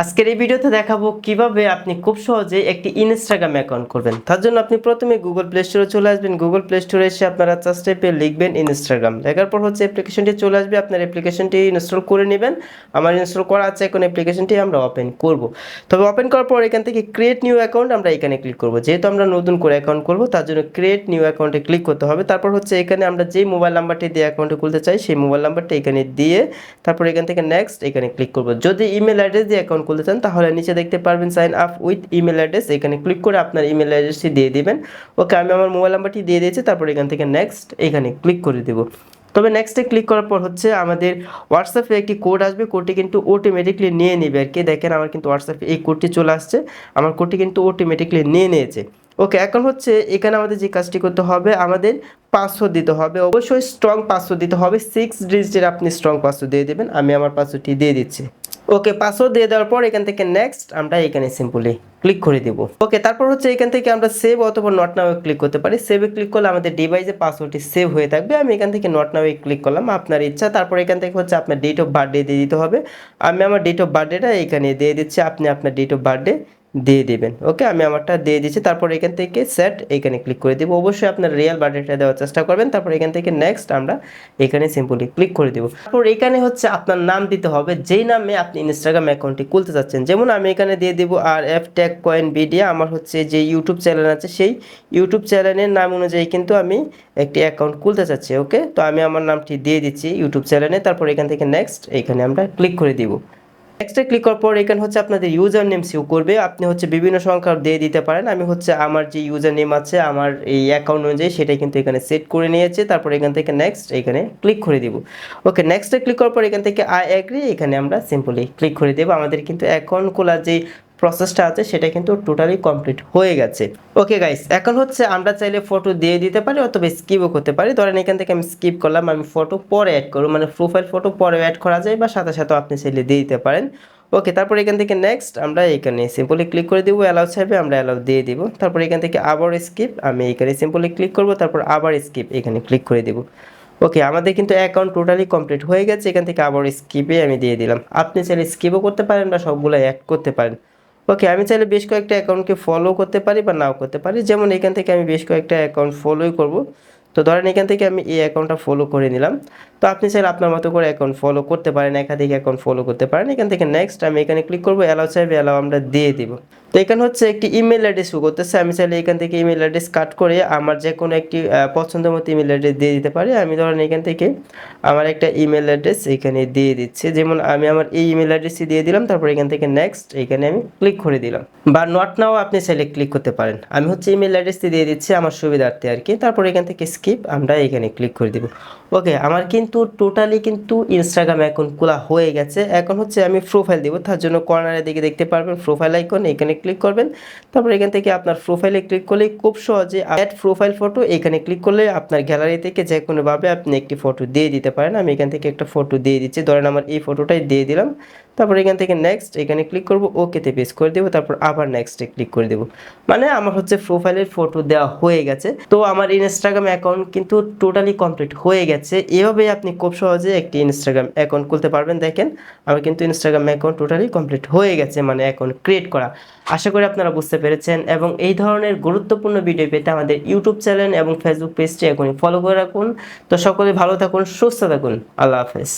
আজকের এই ভিডিওতে দেখাবো কিভাবে আপনি খুব সহজে একটি ইনস্টাগ্রাম অ্যাকাউন্ট করবেন। তার জন্য আপনি প্রথমে গুগল প্লে স্টোরে চলে আসবেন। গুগল প্লে স্টোরে এসে আপনারা সার্চ টাইপে লিখবেন ইনস্টাগ্রাম। লেখার পর হচ্ছে অ্যাপ্লিকেশনটি চলে আসবে। আপনার অ্যাপ্লিকেশনটি ইনস্টল করে নেবেন। আমার ইনস্টল করা আছে, এখন অ্যাপ্লিকেশনটি আমরা ওপেন করব। তবে ওপেন করার পর এখান থেকে ক্রিয়েট নিউ অ্যাকাউন্ট আমরা এখানে ক্লিক করব। যেহেতু আমরা নতুন করে অ্যাকাউন্ট করব তার জন্য ক্রিয়েট নিউ অ্যাকাউন্টে ক্লিক করতে হবে। তারপর হচ্ছে এখানে আমরা যেই মোবাইল নাম্বারটি দিয়ে অ্যাকাউন্টে খুলতে চাই সেই মোবাইল নাম্বারটা এখানে দিয়ে তারপর এখান থেকে নেক্সট এখানে ক্লিক করব। যদি ইমেল অ্যাড্রেস দিয়ে অ্যাকাউন্ট খুলতে চান তাহলে নিচে দেখতে পারবেন sign up with email address, এখানে ক্লিক করে আপনার ইমেল অ্যাড্রেসটি দিয়ে দিবেন। ওকে, আমি আমার মোবাইল নাম্বারটি দিয়ে দিয়েছি। তারপর এখান থেকে নেক্সট এখানে ক্লিক করে দেব। তবে নেক্সটে ক্লিক করার পর হচ্ছে আমাদের হোয়াটসঅ্যাপে একটি কোড আসবে। কোডটি কিন্তু অটোমেটিকলি নিয়ে নেবে আর কি। দেখেন আমার কিন্তু হোয়াটসঅ্যাপে এই কোডটি চলে আসছে। আমার কোডটি কিন্তু অটোমেটিকলি নিয়ে নিয়েছে। ওকে, এখন হচ্ছে এখানে আমাদের যে কাজটি করতে হবে, আমাদের পাসওয়ার্ড দিতে হবে। অবশ্যই স্ট্রং পাসওয়ার্ড দিতে হবে। 6 ডিজিটের আপনি স্ট্রং পাসওয়ার্ড দিয়ে দেবেন। আমি আমার পাসওয়ার্ডটি দিয়ে দিচ্ছি। ওকে, পাসওয়ার্ড দিয়ে দেওয়ার পর এখান থেকে নেক্সট আমরা এখানে সিম্পলি ক্লিক করে দিব। ওকে, তারপর হচ্ছে এখান থেকে আমরা সেভ অথবা নট নাও ক্লিক করতে পারি। সেভে ক্লিক করলে আমাদের ডিভাইসে পাসওয়ার্ডটি সেভ হয়ে থাকবে। আমি এখান থেকে নট নাও ক্লিক করলাম, আপনার ইচ্ছা। তারপর এখান থেকে হচ্ছে আপনার ডেট অফ বার্থডে দিয়ে দিতে হবে। আমি আমার ডেট অফ বার্থডেটা এখানে দিয়ে দিচ্ছি। আপনি আপনার ডেট অফ বার্থডে দিয়ে দিবেন। ওকে, আমি আমারটা দিয়ে দিচ্ছি। তারপর এখান থেকে সেট এখানে ক্লিক করে দেব। অবশ্যই আপনার রিয়েল বার্থডেটা দেওয়ার চেষ্টা করবেন। তারপর এখান থেকে নেক্সট আমরা এখানে সিম্পলি ক্লিক করে দেব। তারপর এখানে হচ্ছে আপনার নাম দিতে হবে, যেই নামে আপনি ইনস্টাগ্রাম অ্যাকাউন্টটি খুলতে চাচ্ছেন। যেমন আমি এখানে দিয়ে দেব আর এফ টেক কয়েন ভিডিও। আমার হচ্ছে যে ইউটিউব চ্যানেল আছে সেই ইউটিউব চ্যানেলের নাম অনুযায়ী কিন্তু আমি একটি অ্যাকাউন্ট খুলতে চাচ্ছি। ওকে, তো আমি আমার নামটি দিয়ে দিচ্ছি ইউটিউব চ্যানেলে। তারপর এখান থেকে নেক্সট এখানে আমরা ক্লিক করে দিব। নেক্সটে ক্লিক করার পর এখানে হচ্ছে আপনাদের ইউজার নেম সেভ করবে। আপনি হচ্ছে বিভিন্ন সংখ্যা দিয়ে দিতে পারেন। আমি হচ্ছে আমার যে ইউজার নেম আছে আমার এই অ্যাকাউন্ট অনুযায়ী সেটাই কিন্তু এখানে সেট করে নিয়েছে। তারপর এখান থেকে নেক্সট এখানে ক্লিক করে দিব। ওকে, নেক্সটে ক্লিক করার পর এখান থেকে আই এগ্রি এখানে আমরা সিম্পলি ক্লিক করে দেব। আমাদের কিন্তু অ্যাকাউন্ট খোলার যে প্রসেসটা আছে সেটা কিন্তু টোটালি কমপ্লিট হয়ে গেছে। ওকে গাইস, এখন হচ্ছে আমরা চাইলে ফটো দিয়ে দিতে পারি অথবা স্কিপও করতে পারি। ধরেন এখান থেকে আমি স্কিপ করলাম, আমি ফটো পরে অ্যাড করব, মানে প্রোফাইল ফটো পরে অ্যাড করা যায় বা সাথে সাথে আপনি চাইলে দিয়ে দিতে পারেন। ওকে, তারপর এখান থেকে নেক্সট আমরা এখানে সিম্পলি ক্লিক করে দিব। অ্যালাউ চাইবে আমরা অ্যালাউ দিয়ে দিব। তারপর এখান থেকে আবার স্কিপ, আমি এখানে সিম্পলি ক্লিক করব। তারপর আবার স্কিপ এখানে ক্লিক করে দিব। ওকে, আমাদের কিন্তু অ্যাকাউন্ট টোটালি কমপ্লিট হয়ে গেছে। এখান থেকে আবার স্কিপে আমি দিয়ে দিলাম। আপনি চাইলে স্কিপও করতে পারেন বা সবগুলো অ্যাড করতে পারেন। ওকে, আমি চাইলে বেশ কয়েকটা অ্যাকাউন্টকে ফলো করতে পারি বা নাও করতে পারি। যেমন এখান থেকে আমি বেশ কয়েকটা অ্যাকাউন্ট ফলোই করব। তো ধরেন এখান থেকে আমি এই অ্যাকাউন্টটা ফলো করে নিলাম। তো আপনি চাইলে আপনার মতো করে অ্যাকাউন্ট ফলো করতে পারেন, একাধিক অ্যাকাউন্ট ফলো করতে পারেন। এখান থেকে নেক্সট আমি এখানে ক্লিক করব। অ্যালাউ চাইবে অ্যালাউ আমরা দিয়ে দিব। তো এখানে হচ্ছে একটি ইমেল অ্যাড্রেস শো করতেছে। আমি চাইলে এখান থেকে ইমেল অ্যাড্রেস কাট করে আমার যে কোনো একটি পছন্দের মতো ইমেল অ্যাড্রেস দিয়ে দিতে পারি। আমি ধরেন এখান থেকে আমার একটা ইমেল অ্যাড্রেস এখানে দিয়ে দিচ্ছি। যেমন আমি আমার এই ইমেল অ্যাড্রেসই দিয়ে দিলাম। তারপর এখান থেকে নেক্সট এখানে আমি ক্লিক করে দিলাম, বা নট নাও আপনি চাইলে ক্লিক করতে পারেন। আমি হচ্ছে ইমেল অ্যাড্রেসটি দিয়ে দিচ্ছি আমার সুবিধার্থে আর কি। তারপর এখান থেকে স্কিপ আমরা এখানে ক্লিক করে দিব। ওকে, আমার কিন্তু টোটালি কিন্তু ইনস্টাগ্রাম অ্যাকাউন্ট খোলা হয়ে গেছে। এখন হচ্ছে আমি প্রোফাইল দিব। তার জন্য কর্নারের দিকে দেখতে পারবেন প্রোফাইল আইকন, এখানে ক্লিক করবেন। তারপর এখান থেকে আপনার প্রোফাইলে ক্লিক করলে খুব সহজে অ্যাড প্রোফাইল ফটো এখানে ক্লিক করলে আপনার গ্যালারি থেকে যে কোনোভাবে আপনি একটি ফটো দিয়ে দিতে পারেন। আমি এখান থেকে একটা ফটো দিয়ে দিচ্ছি। ধরেন আমার এই ফটোটাই দিয়ে দিলাম। তারপর এখান থেকে নেক্সট এখানে ক্লিক করব, ওকেতে পেস্ট করে দেবো। তারপর আবার নেক্সটে ক্লিক করে দেবো। মানে আমার হচ্ছে প্রোফাইলের ফটো দেওয়া হয়ে গেছে। তো আমার ইনস্টাগ্রাম অ্যাকাউন্ট কিন্তু টোটালি কমপ্লিট হয়ে গেছে। এভাবে আপনি খুব সহজে একটি ইনস্টাগ্রাম অ্যাকাউন্ট খুলতে পারবেন। দেখেন আমার কিন্তু ইনস্টাগ্রাম অ্যাকাউন্ট টোটালি কমপ্লিট হয়ে গেছে, মানে অ্যাকাউন্ট ক্রিয়েট করা। আশা করি আপনারা বুঝতে পেরেছেন। এবং এই ধরনের গুরুত্বপূর্ণ ভিডিও পেতে আমাদের ইউটিউব চ্যানেল এবং ফেসবুক পেজটি এখনই ফলো করে রাখুন। তো সকলে ভালো থাকুন, সুস্থ থাকুন। আল্লাহ হাফেজ।